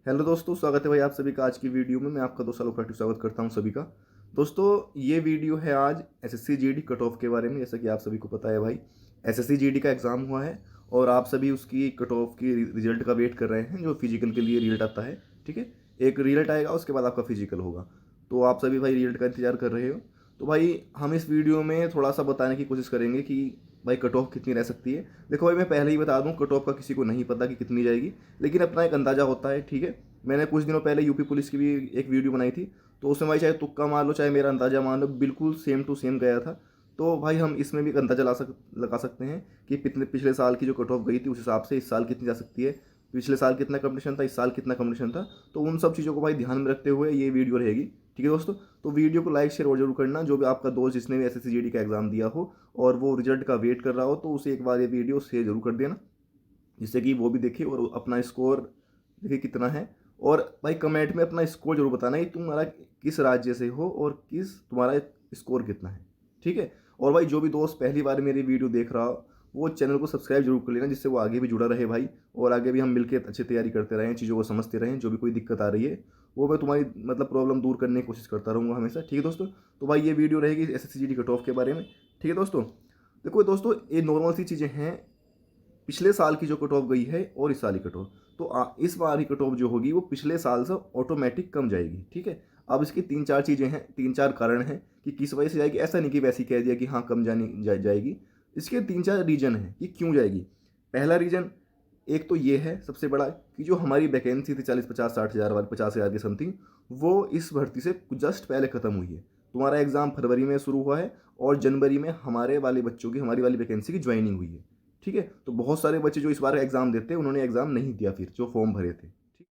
Hello दोस्तों, स्वागत है भाई आप सभी का आज की वीडियो में। मैं आपका दोस्त आलोक राठी स्वागत करता हूं सभी का। दोस्तों ये वीडियो है आज एसएससी जीडी कट ऑफ के बारे में। जैसा कि आप सभी को पता है भाई, एसएससी जीडी का एग्ज़ाम हुआ है और आप सभी उसकी कट ऑफ की रिजल्ट का वेट कर रहे हैं। जो फिजिकल के लिए रिजल्ट आता है, ठीक है, एक रिजल्ट आएगा उसके बाद आपका फिजिकल होगा। तो आप सभी भाई रिजल्ट का इंतजार कर रहे हो। तो भाई हम इस वीडियो में थोड़ा सा बताने की कोशिश करेंगे कि भाई कट ऑफ कितनी रह सकती है। देखो भाई, मैं पहले ही बता दूं, कट ऑफ का किसी को नहीं पता कि कितनी जाएगी, लेकिन अपना एक अंदाज़ा होता है, ठीक है। मैंने कुछ दिनों पहले यूपी पुलिस की भी एक वीडियो बनाई थी, तो उसमें भाई चाहे तुक्का मान लो चाहे मेरा अंदाज़ा मान लो, बिल्कुल सेम टू सेम गया था। तो भाई हम इसमें भी एक अंदाज़ा लगा सकते हैं कि पिछले साल की जो कट ऑफ गई थी उस हिसाब से इस साल कितनी जा सकती है। पिछले साल कितना कंपटीशन था, इस साल कितना कंपटीशन था, तो उन सब चीज़ों को भाई ध्यान में रखते हुए ये वीडियो रहेगी, ठीक है दोस्तों। तो वीडियो को लाइक शेयर और जरूर करना। जो भी आपका दोस्त जिसने भी एसएससी जीडी का एग्ज़ाम दिया हो और वो रिजल्ट का वेट कर रहा हो, तो उसे एक बार ये वीडियो शेयर जरूर कर देना, जिससे कि वो भी देखे और अपना स्कोर देखे कितना है। और भाई कमेंट में अपना स्कोर जरूर बताना कि तुम्हारा किस राज्य से हो और किस तुम्हारा स्कोर कितना है, ठीक है। और भाई जो भी दोस्त पहली बार मेरी वीडियो देख रहा हो वो चैनल को सब्सक्राइब जरूर कर लेना, जिससे वो आगे भी जुड़ा रहे भाई, और आगे भी हम मिलकर अच्छी तैयारी करते रहें, चीज़ों को समझते रहें। जो भी कोई दिक्कत आ रही है वो मैं तुम्हारी मतलब प्रॉब्लम दूर करने की कोशिश करता रहूँगा हमेशा, ठीक है दोस्तों। तो भाई ये वीडियो रहेगी एसएससी जीडी कट ऑफ के बारे में, ठीक है दोस्तों। देखो दोस्तों, ये नॉर्मल सी चीज़ें हैं। पिछले साल की जो कट ऑफ गई है और इस साल की कट ऑफ, तो इस बार की कट ऑफ जो होगी वो पिछले साल से ऑटोमेटिक कम जाएगी, ठीक है। अब इसकी तीन चार चीज़ें हैं, तीन चार कारण हैं कि किस वजह से जाएगी। ऐसा नहीं कि वैसे ही कह दिया कि हाँ कम जाएगी। इसके तीन चार रीजन हैं कि क्यों जाएगी। पहला रीजन एक तो ये है सबसे बड़ा कि जो हमारी वैकेंसी थी 40-50-60 हज़ार वाली, 50 हज़ार की समथिंग, वो इस भर्ती से जस्ट पहले ख़त्म हुई है। तुम्हारा एग्ज़ाम फरवरी में शुरू हुआ है और जनवरी में हमारे वाले बच्चों की, हमारी वाली वैकेंसी की ज्वाइनिंग हुई है, ठीक है। तो बहुत सारे बच्चे जो इस बार एग्ज़ाम देते हैं उन्होंने एग्ज़ाम नहीं दिया, फिर जो फॉर्म भरे थे, ठीक।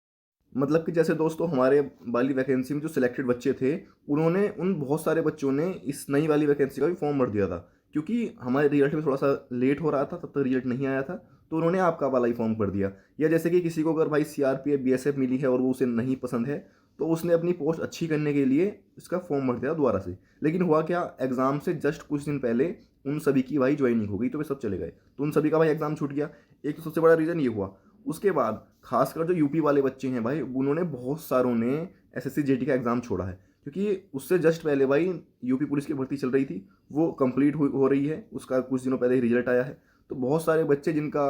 मतलब कि जैसे दोस्तों हमारे वाली वैकेंसी में जो सिलेक्टेड बच्चे थे, उन्होंने उन बहुत सारे बच्चों ने इस नई वाली वैकेंसी का भी फॉर्म भर दिया था, क्योंकि हमारे रिजल्ट में थोड़ा सा लेट हो रहा था, तब तक रिजल्ट नहीं आया था, तो उन्होंने आपका वाला ही फॉर्म भर दिया। या जैसे कि किसी को अगर भाई सीआरपीएफ बीएसएफ मिली है और वो उसे नहीं पसंद है, तो उसने अपनी पोस्ट अच्छी करने के लिए इसका फॉर्म भर दिया दोबारा से। लेकिन हुआ क्या, एग्ज़ाम से जस्ट कुछ दिन पहले उन सभी की भाई ज्वाइनिंग हो गई, तो वे सब चले गए, तो उन सभी का भाई एग्ज़ाम छूट गया। एक तो सबसे बड़ा रीज़न ये हुआ। उसके बाद खासकर जो यूपी वाले बच्चे हैं भाई, उन्होंने बहुत सारों ने एसएससी जेटी का एग्ज़ाम छोड़ा है, क्योंकि उससे जस्ट पहले भाई यूपी पुलिस की भर्ती चल रही थी, वो कंप्लीट हो रही है, उसका कुछ दिनों पहले ही रिजल्ट आया है। तो बहुत सारे बच्चे जिनका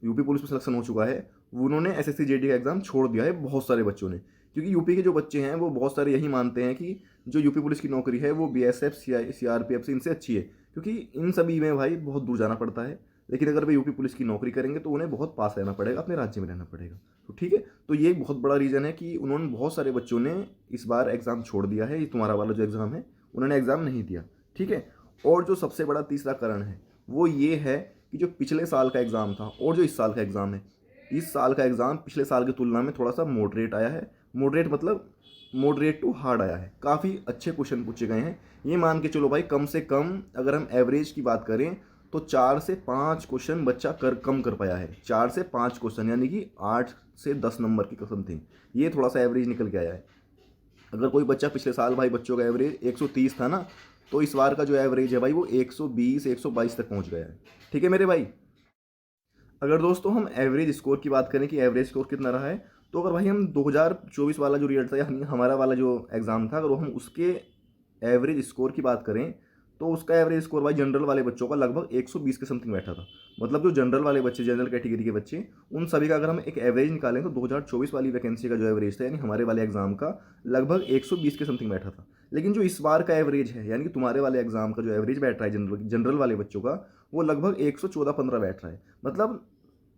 यूपी पुलिस में सिलेक्शन हो चुका है, उन्होंने एसएससी जेडी का एग्ज़ाम छोड़ दिया है, बहुत सारे बच्चों ने। क्योंकि यूपी के जो बच्चे हैं वो बहुत सारे यही मानते हैं कि जो यूपी पुलिस की नौकरी है वो बीएसएफ सीआरपीएफ से इनसे अच्छी है, क्योंकि इन सभी में भाई बहुत दूर जाना पड़ता है। लेकिन अगर वे यूपी पुलिस की नौकरी करेंगे तो उन्हें बहुत पास रहना पड़ेगा, अपने राज्य में रहना पड़ेगा। तो ठीक है, तो ये एक बहुत बड़ा रीज़न है कि उन्होंने, बहुत सारे बच्चों ने इस बार एग्ज़ाम छोड़ दिया है। ये तुम्हारा वाला जो एग्ज़ाम है उन्होंने एग्ज़ाम नहीं दिया, ठीक है। और जो सबसे बड़ा तीसरा कारण है वो ये है कि जो पिछले साल का एग्ज़ाम था और जो इस साल का एग्ज़ाम है, इस साल का एग्ज़ाम पिछले साल की तुलना में थोड़ा सा मॉडरेट आया है। मॉडरेट मतलब मॉडरेट टू हार्ड आया है, काफ़ी अच्छे क्वेश्चन पूछे गए हैं। ये मान के चलो भाई, कम से कम अगर हम एवरेज की बात करें तो 4 से 5 क्वेश्चन बच्चा कम कर पाया है। 4 से 5 क्वेश्चन यानी कि 8 से 10 नंबर की समथिंग, ये थोड़ा सा एवरेज निकल के आया है। अगर कोई बच्चा, पिछले साल भाई बच्चों का एवरेज 130 था ना, तो इस बार का जो एवरेज है भाई वो 120-122 तक पहुंच गया है, ठीक है मेरे भाई। अगर दोस्तों हम एवरेज स्कोर की बात करें कि एवरेज स्कोर कितना रहा है, तो अगर भाई हम 2024 वाला जो रिजल्ट था, यानी हमारा वाला जो एग्ज़ाम था, अगर हम उसके एवरेज स्कोर की बात करें, तो उसका एवरेज स्कोर भाई जनरल वाले बच्चों का लगभग 120 के समथिंग बैठा था। मतलब जो जनरल वाले बच्चे, जनरल कैटेगरी के बच्चे, उन सभी का अगर हम एक एवरेज निकालें तो 2024 वाली वैकेंसी का जो एवरेज था, यानी हमारे वाले एग्जाम का, लगभग 120 के समथिंग बैठा था। लेकिन जो इस बार का एवरेज है, यानी कि तुम्हारे वाले एग्जाम का जो एवरेज बैठ रहा है जनरल वाले बच्चों का, वो लगभग 114-15 बैठ रहा है। मतलब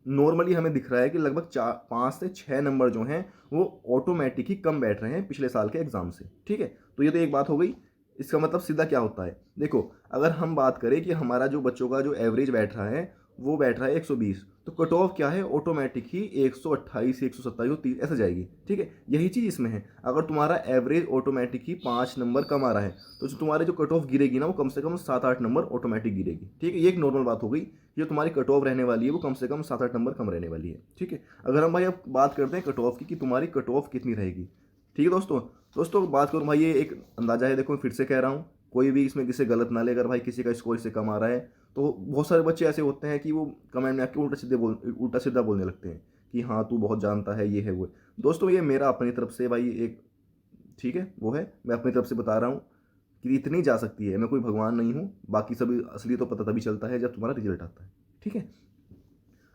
नॉर्मली हमें दिख रहा है कि लगभग 5 से 6 नंबर जो हैं वो ऑटोमेटिक ही कम बैठ रहे हैं पिछले साल के एग्जाम से, ठीक है। तो ये तो एक बात हो गई। इसका मतलब सीधा क्या होता है, देखो, अगर हम बात करें कि हमारा जो बच्चों का जो एवरेज बैठ रहा है वो बैठ रहा है 120, तो कट ऑफ क्या है, ऑटोमेटिक ही 128, 127, 30 ऐसे जाएगी, ठीक है। यही चीज़ इसमें है। अगर तुम्हारा एवरेज ऑटोमेटिक ही 5 नंबर कम आ रहा है, तो जो तुम्हारे जो कट ऑफ गिरेगी ना, वो कम से कम 7-8 नंबर ऑटोमेटिक गिरेगी, ठीक है। ये एक नॉर्मल बात हो गई। जो तुम्हारी कट ऑफ रहने वाली है वो कम से कम 7-8 नंबर कम रहने वाली है, ठीक है। अगर हम भाई अब बात करते हैं कट ऑफ की कि तुम्हारी कट ऑफ कितनी रहेगी, ठीक है दोस्तों। दोस्तों बात करूँ भाई, ये एक अंदाजा है, देखो फिर से कह रहा हूँ, कोई भी इसमें किसी गलत ना ले। अगर भाई किसी का स्कोर इससे कम आ रहा है, तो बहुत सारे बच्चे ऐसे होते हैं कि वो कमेंट में आके उल्टा सीधा बोलने लगते हैं कि हाँ तू बहुत जानता है, ये है वो है। दोस्तों ये मेरा अपनी तरफ से भाई एक ठीक है वो है, मैं अपनी तरफ से बता रहा हूँ कि इतनी जा सकती है, मैं कोई भगवान नहीं हूँ। बाकी सभी असली तो पता तभी चलता है जब तुम्हारा रिजल्ट आता है, ठीक है।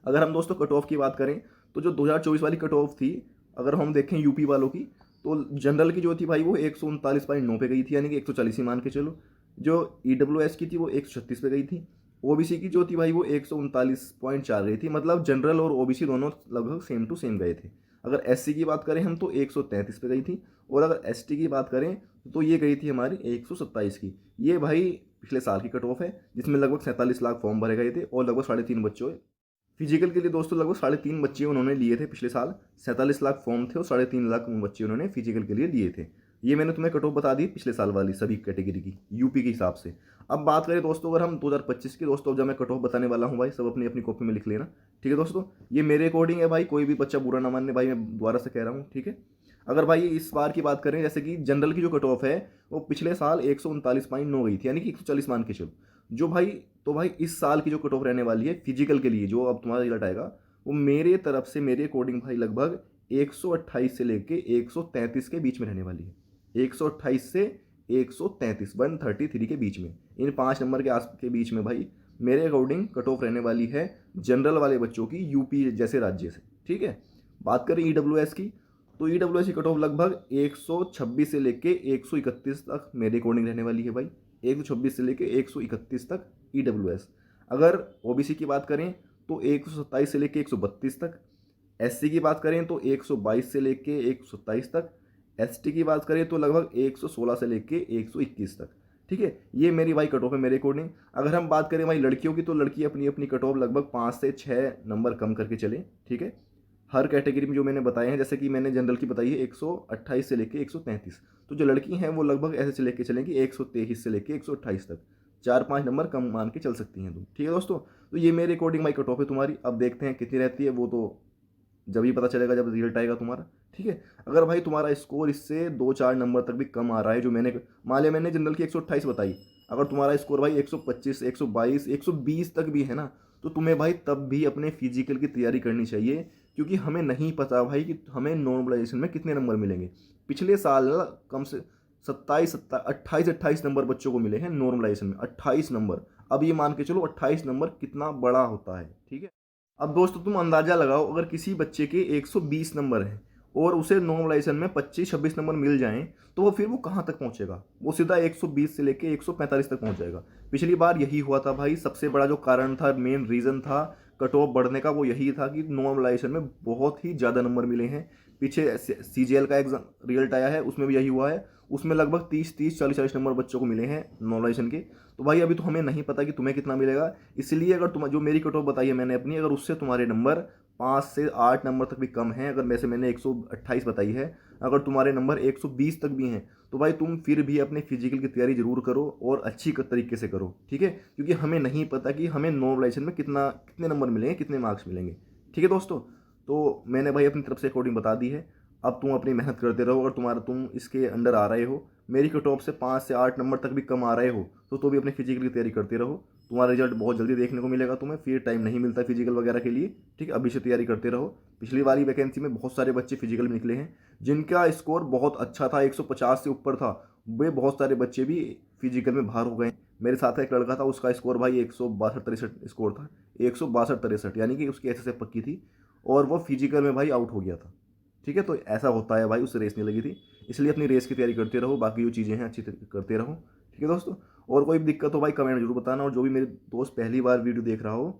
अगर हम दोस्तों कट ऑफ की बात करें तो जो 2024 वाली कट ऑफ थी, अगर हम देखें यूपी वालों की, तो जनरल की जो थी भाई वो 139.9 पे गई थी, यानी कि 140 ही मान के चलो। जो ईडब्ल्यूएस की थी वो 136 पे गई थी। ओबीसी की जो थी भाई वो 139.4 गई थी, मतलब जनरल और ओबीसी दोनों लगभग सेम टू सेम गए थे। अगर एससी की बात करें हम तो 133 पे गई थी, और अगर एसटी की बात करें तो ये गई थी हमारी 127 की। ये भाई पिछले साल की कट ऑफ है, जिसमें लगभग 47 लाख फॉर्म भरे गए थे और लगभग 3.5 बच्चों फिजिकल के लिए दोस्तों लगभग 3.5 बच्चे उन्होंने लिए थे पिछले साल। 47 लाख फॉर्म थे और 3.5 लाख बच्चे उन्होंने फिजिकल के लिए लिए थे। ये मैंने तुम्हें कट ऑफ बता दी पिछले साल वाली सभी कैटेगरी की यूपी के हिसाब से। अब बात करें दोस्तों अगर हम 2025 की, दोस्तों जब मैं कट ऑफ बताने वाला हूँ भाई, सब अपनी अपनी कॉपी में लिख लेना, ठीक है दोस्तों। ये मेरे अकॉर्डिंग है भाई, कोई भी बच्चा बुरा ना मानने भाई, मैं दोबारा से कह रहा हूँ, ठीक है। अगर भाई इस बार की बात करें, जैसे कि जनरल की जो कट ऑफ है वो पिछले साल 139.9 गई थी, यानी कि 140 मान के चलो। जो भाई तो भाई इस साल की जो कट ऑफ रहने वाली है फिजिकल के लिए, जो अब तुम्हारा रिजल्ट आएगा, वो मेरे तरफ से मेरे अकॉर्डिंग भाई लगभग 128 से लेके 133 के बीच में रहने वाली है। 128 से 133, 133 के बीच में, इन 5 नंबर के आस के बीच में भाई मेरे अकॉर्डिंग कट ऑफ रहने वाली है जनरल वाले बच्चों की, यूपी जैसे राज्य से, ठीक है। बात करें ईडब्ल्यूएस की, तो ईडब्ल्यूएस की कट ऑफ लगभग 126 से लेके 131 तक मेरे अकॉर्डिंग रहने वाली है भाई। 126 से लेके 131 तक ईडब्ल्यूएस। अगर ओबीसी की बात करें तो 127 से लेके 132 तक। एससी की बात करें तो 122 से लेके 127 तक। एसटी की बात करें तो लगभग 116 से लेके 121 तक, ठीक है। ये मेरी भाई कट ऑफ है मेरे अकॉर्डिंग। अगर हम बात करें भाई लड़कियों की, तो लड़की अपनी अपनी कट ऑफ लगभग 5 से 6 नंबर कम करके चले, ठीक है। हर कैटेगरी में जो मैंने बताए हैं, जैसे कि मैंने जनरल की बताई है 128 से लेके 133, तो जो लड़की हैं वो लगभग ऐसे से लेके चलेंगी 123 से लेके 128 तक। 4-5 नंबर कम मान के चल सकती हैं तुम, ठीक है दोस्तों। तो ये मेरे अकॉर्डिंग भाई कट ऑफ है तुम्हारी। अब देखते हैं कितनी रहती है, वो तो जब ही पता चलेगा जब रिजल्ट आएगा तुम्हारा, ठीक है। अगर भाई तुम्हारा स्कोर इससे 2-4 नंबर तक भी कम आ रहा है, जो मैंने मान लिया मैंने जनरल की 128 बताई, अगर तुम्हारा स्कोर भाई 125, 122, 120 तक भी है ना, तो तुम्हें भाई तब भी अपने फिजिकल की तैयारी करनी चाहिए, क्योंकि हमें नहीं पता भाई कि हमें नॉर्मलाइजेशन में कितने नंबर मिलेंगे। पिछले साल कम से 28 नंबर बच्चों को मिले हैं नॉर्मलाइजेशन में, 28 नंबर। अब ये मान के चलो 28 नंबर कितना बड़ा होता है, ठीक है। अब दोस्तों तुम अंदाजा लगाओ, अगर किसी बच्चे के 120 नंबर हैं और उसे नॉर्मलाइजेशन में 25-26 नंबर मिल जाएं, तो वो फिर वो कहाँ तक पहुँचेगा? वो सीधा 120 से लेके 145 तक पहुँच जाएगा। पिछली बार यही हुआ था भाई, सबसे बड़ा जो कारण था, मेन रीज़न था कट ऑफ बढ़ने का, वो यही था कि नॉर्मलाइजेशन में बहुत ही ज़्यादा नंबर मिले हैं। पीछे सीजीएल का एग्जाम रिजल्ट आया है, उसमें भी यही हुआ है, उसमें लगभग 30-30, 40-40 नंबर बच्चों को मिले हैं नॉर्मलाइजेशन के। तो भाई अभी तो हमें नहीं पता कि तुम्हें कितना मिलेगा, इसलिए अगर तुम जो मेरी कट ऑफ बताई है मैंने अपनी, अगर उससे तुम्हारे नंबर 5 से 8 नंबर तक भी कम हैं, अगर वैसे मैंने 128 बताई है, अगर तुम्हारे नंबर 120 तक भी हैं, तो भाई तुम फिर भी अपने फिजिकल की तैयारी जरूर करो और अच्छी तरीके से करो, ठीक है। क्योंकि हमें नहीं पता कि हमें नॉर्मलाइजेशन में कितने नंबर मिलेंगे, कितने मार्क्स मिलेंगे, ठीक है दोस्तों। तो मैंने भाई अपनी तरफ से अकॉर्डिंग बता दी है। अब तुम अपनी मेहनत करते रहो, अगर तुम इसके अंडर आ रहे हो, मेरी कट ऑफ से 5 से 8 नंबर तक भी कम आ रहे हो, तो भी अपने फिजिकल की तैयारी करते रहो। तुम्हारा रिजल्ट बहुत जल्दी देखने को मिलेगा तुम्हें, फिर टाइम नहीं मिलता फिजिकल वगैरह के लिए, ठीक है। अभी से तैयारी करते रहो। पिछली वाली वैकेंसी में बहुत सारे बच्चे फिजिकल में निकले हैं जिनका स्कोर बहुत अच्छा था, 150 से ऊपर था, वे बहुत सारे बच्चे भी फिजिकल में बाहर हो गए। मेरे साथ एक लड़का था, उसका स्कोर भाई 162-63 स्कोर था, 162-63, यानी कि उसकी एसएसएफ पक्की थी, और वो फिजिकल में भाई आउट हो गया था, ठीक है। तो ऐसा होता है भाई, उससे रेस नहीं लगी थी, इसलिए अपनी रेस की तैयारी करते रहो, बाकी जो चीज़ें हैं अच्छी करते रहो, ठीक है दोस्तों। और कोई दिक्कत हो भाई कमेंट जरूर बताना, और जो भी मेरे दोस्त पहली बार वीडियो देख रहा हो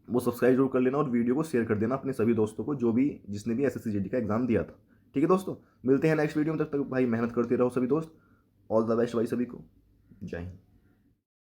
वो सब्सक्राइब जरूर कर लेना और वीडियो को शेयर कर देना अपने सभी दोस्तों को, जिसने भी एसएससी जीडी का एग्जाम दिया था, ठीक है दोस्तों। मिलते हैं नेक्स्ट वीडियो में, तब तक भाई मेहनत करते रहो सभी दोस्त। ऑल द बेस्ट भाई सभी को, जय हिंद।